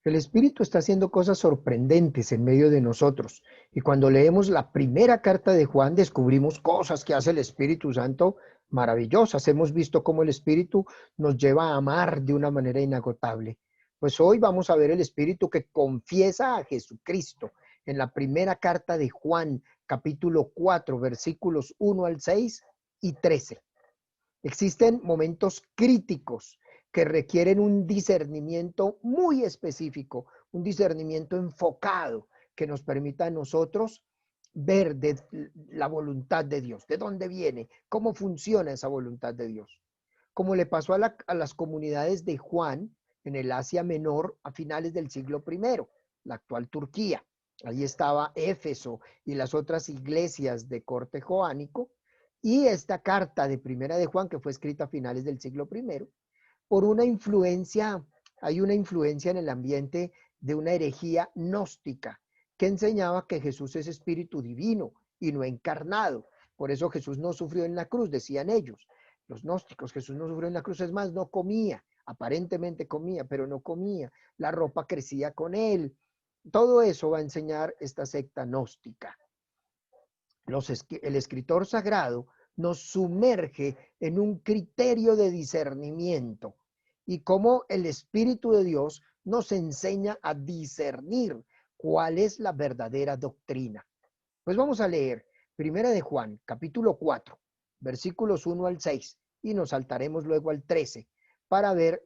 El Espíritu está haciendo cosas sorprendentes en medio de nosotros. Y cuando leemos la primera carta de Juan, descubrimos cosas que hace el Espíritu Santo maravillosas. Hemos visto cómo el Espíritu nos lleva a amar de una manera inagotable. Pues hoy vamos a ver el Espíritu que confiesa a Jesucristo. En la primera carta de Juan, capítulo 4, versículos 1 al 6 y 13. Existen momentos críticos que requieren un discernimiento muy específico, un discernimiento enfocado que nos permita a nosotros ver la voluntad de Dios, de dónde viene, cómo funciona esa voluntad de Dios. Como le pasó a las comunidades de Juan en el Asia Menor a finales del siglo I, la actual Turquía. Ahí estaba Éfeso y las otras iglesias de corte joánico. Y esta carta de Primera de Juan, que fue escrita a finales del siglo I, por una influencia, hay una influencia en el ambiente de una herejía gnóstica que enseñaba que Jesús es espíritu divino y no encarnado. Por eso Jesús no sufrió en la cruz, decían ellos. Los gnósticos, Jesús no sufrió en la cruz, es más, no comía, aparentemente comía, pero no comía. La ropa crecía con él. Todo eso va a enseñar esta secta gnóstica. El escritor sagrado nos sumerge en un criterio de discernimiento y cómo el Espíritu de Dios nos enseña a discernir cuál es la verdadera doctrina. Pues vamos a leer Primera de Juan, capítulo 4, versículos 1 al 6, y nos saltaremos luego al 13 para ver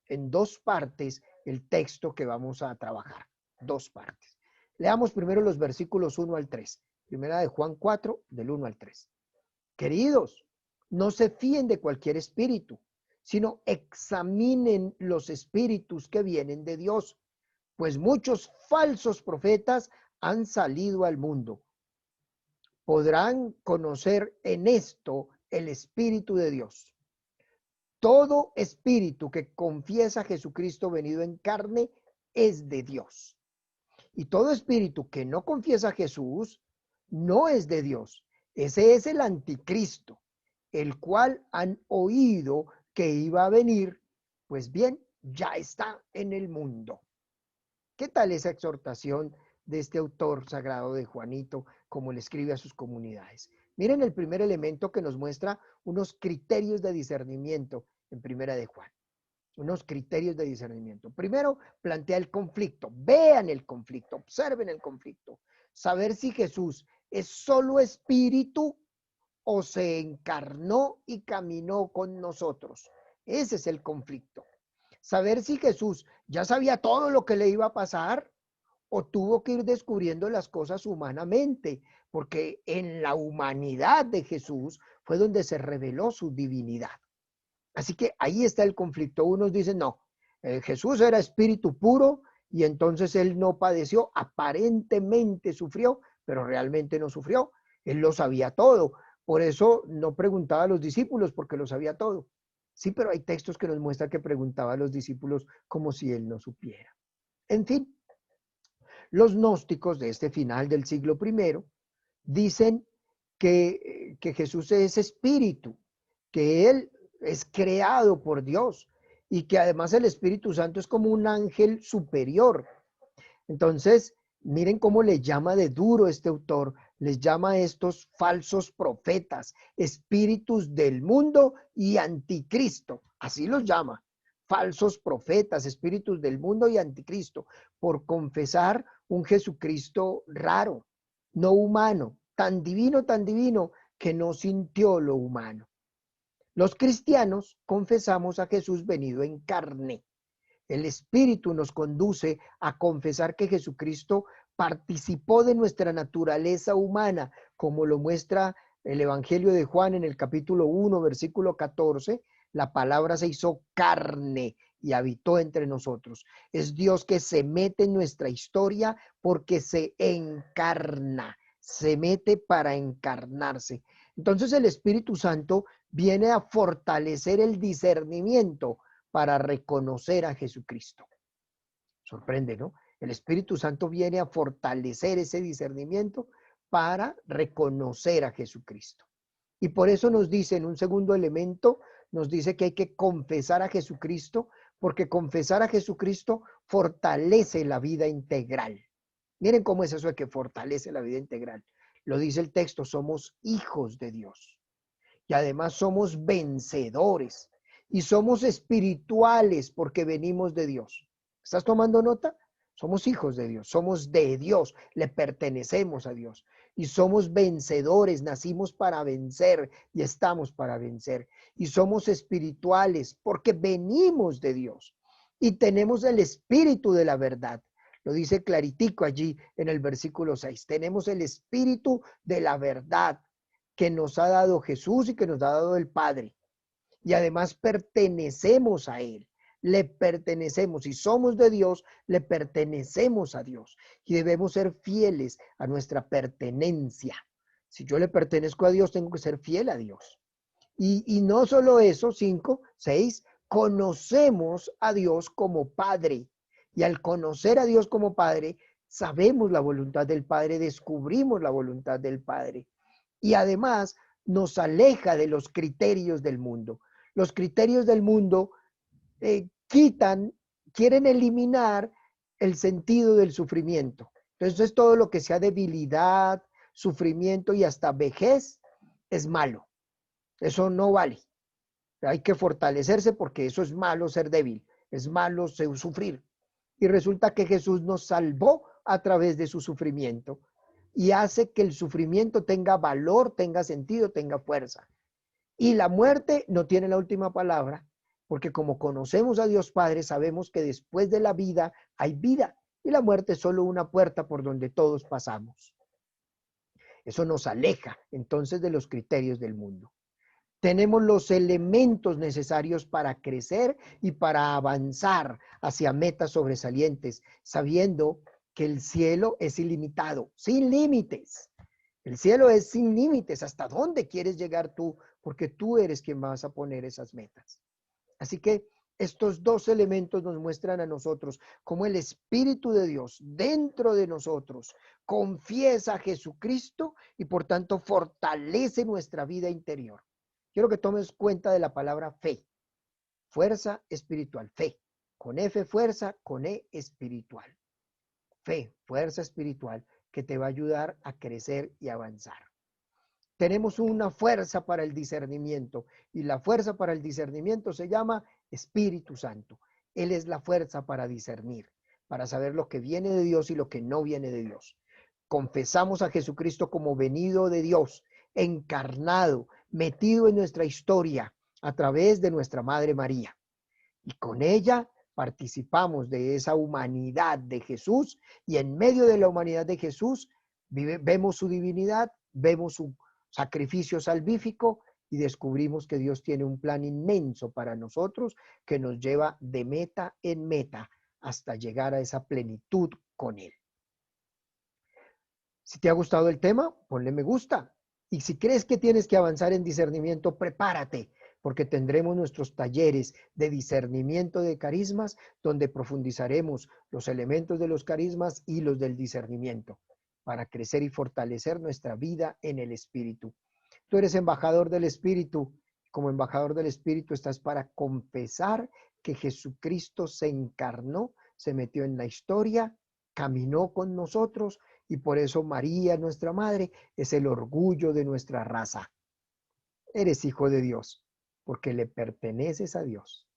en dos partes el texto que vamos a trabajar. Dos partes. Leamos primero los versículos 1 al 3. Primera de Juan 4, del 1 al 3. Queridos, no se fíen de cualquier espíritu, sino examinen los espíritus que vienen de Dios, pues muchos falsos profetas han salido al mundo. Podrán conocer en esto el Espíritu de Dios. Todo espíritu que confiesa a Jesucristo venido en carne es de Dios. Y todo espíritu que no confiesa a Jesús no es de Dios. Ese es el anticristo, el cual han oído que iba a venir. Pues bien, ya está en el mundo. ¿Qué tal esa exhortación de este autor sagrado de Juanito, como le escribe a sus comunidades? Miren el primer elemento que nos muestra unos criterios de discernimiento en Primera de Juan. Unos criterios de discernimiento. Primero, plantea el conflicto. Vean el conflicto, observen el conflicto. Saber si Jesús es solo espíritu o se encarnó y caminó con nosotros. Ese es el conflicto. Saber si Jesús ya sabía todo lo que le iba a pasar o tuvo que ir descubriendo las cosas humanamente, porque en la humanidad de Jesús fue donde se reveló su divinidad. Así que ahí está el conflicto. Unos dicen, no, Jesús era espíritu puro y entonces él no padeció, aparentemente sufrió, pero realmente no sufrió. Él lo sabía todo. Por eso no preguntaba a los discípulos porque lo sabía todo. Sí, pero hay textos que nos muestran que preguntaba a los discípulos como si él no supiera. En fin, los gnósticos de este final del siglo I dicen que Jesús es espíritu, que él es creado por Dios y que además el Espíritu Santo es como un ángel superior. Entonces, miren cómo le llama de duro este autor, les llama a estos falsos profetas, espíritus del mundo y anticristo, así los llama, falsos profetas, espíritus del mundo y anticristo, por confesar un Jesucristo raro, no humano, tan divino, que no sintió lo humano. Los cristianos confesamos a Jesús venido en carne. El Espíritu nos conduce a confesar que Jesucristo participó de nuestra naturaleza humana, como lo muestra el Evangelio de Juan en el capítulo 1, versículo 14. La palabra se hizo carne y habitó entre nosotros. Es Dios que se mete en nuestra historia porque se encarna, se mete para encarnarse. Entonces el Espíritu Santo viene a fortalecer el discernimiento para reconocer a Jesucristo. Sorprende, ¿no? El Espíritu Santo viene a fortalecer ese discernimiento para reconocer a Jesucristo. Y por eso nos dice en un segundo elemento, nos dice que hay que confesar a Jesucristo porque confesar a Jesucristo fortalece la vida integral. Miren cómo es eso de que fortalece la vida integral. Lo dice el texto, somos hijos de Dios. Y además somos vencedores. Y somos espirituales porque venimos de Dios. ¿Estás tomando nota? Somos hijos de Dios, somos de Dios, le pertenecemos a Dios. Y somos vencedores, nacimos para vencer y estamos para vencer. Y somos espirituales porque venimos de Dios. Y tenemos el espíritu de la verdad. Lo dice claritico allí en el versículo 6. Tenemos el espíritu de la verdad que nos ha dado Jesús y que nos ha dado el Padre. Y además pertenecemos a Él. Le pertenecemos. Si somos de Dios, le pertenecemos a Dios. Y debemos ser fieles a nuestra pertenencia. Si yo le pertenezco a Dios, tengo que ser fiel a Dios. Y no solo eso, 5, 6, conocemos a Dios como Padre. Y al conocer a Dios como Padre, sabemos la voluntad del Padre, descubrimos la voluntad del Padre. Y además nos aleja de los criterios del mundo. Los criterios del mundo quieren eliminar el sentido del sufrimiento. Entonces todo lo que sea debilidad, sufrimiento y hasta vejez es malo. Eso no vale. Hay que fortalecerse porque eso es malo ser débil, es malo sufrir. Y resulta que Jesús nos salvó a través de su sufrimiento y hace que el sufrimiento tenga valor, tenga sentido, tenga fuerza. Y la muerte no tiene la última palabra, porque como conocemos a Dios Padre, sabemos que después de la vida hay vida y la muerte es solo una puerta por donde todos pasamos. Eso nos aleja entonces de los criterios del mundo. Tenemos los elementos necesarios para crecer y para avanzar hacia metas sobresalientes, sabiendo que el cielo es ilimitado, sin límites. El cielo es sin límites. ¿Hasta dónde quieres llegar tú? Porque tú eres quien vas a poner esas metas. Así que estos dos elementos nos muestran a nosotros cómo el Espíritu de Dios dentro de nosotros confiesa a Jesucristo y por tanto fortalece nuestra vida interior. Quiero que tomes cuenta de la palabra fe, fuerza espiritual, fe, con F fuerza, con E espiritual. Fe, fuerza espiritual que te va a ayudar a crecer y avanzar. Tenemos una fuerza para el discernimiento y la fuerza para el discernimiento se llama Espíritu Santo. Él es la fuerza para discernir, para saber lo que viene de Dios y lo que no viene de Dios. Confesamos a Jesucristo como venido de Dios, encarnado, metido en nuestra historia a través de nuestra Madre María. Y con ella participamos de esa humanidad de Jesús y en medio de la humanidad de Jesús vemos su divinidad, vemos su sacrificio salvífico y descubrimos que Dios tiene un plan inmenso para nosotros que nos lleva de meta en meta hasta llegar a esa plenitud con Él. Si te ha gustado el tema, ponle me gusta. Y si crees que tienes que avanzar en discernimiento, prepárate, porque tendremos nuestros talleres de discernimiento de carismas, donde profundizaremos los elementos de los carismas y los del discernimiento, para crecer y fortalecer nuestra vida en el Espíritu. Tú eres embajador del Espíritu. Como embajador del Espíritu estás para confesar que Jesucristo se encarnó, se metió en la historia, caminó con nosotros, y por eso María, nuestra madre, es el orgullo de nuestra raza. Eres hijo de Dios, porque le perteneces a Dios.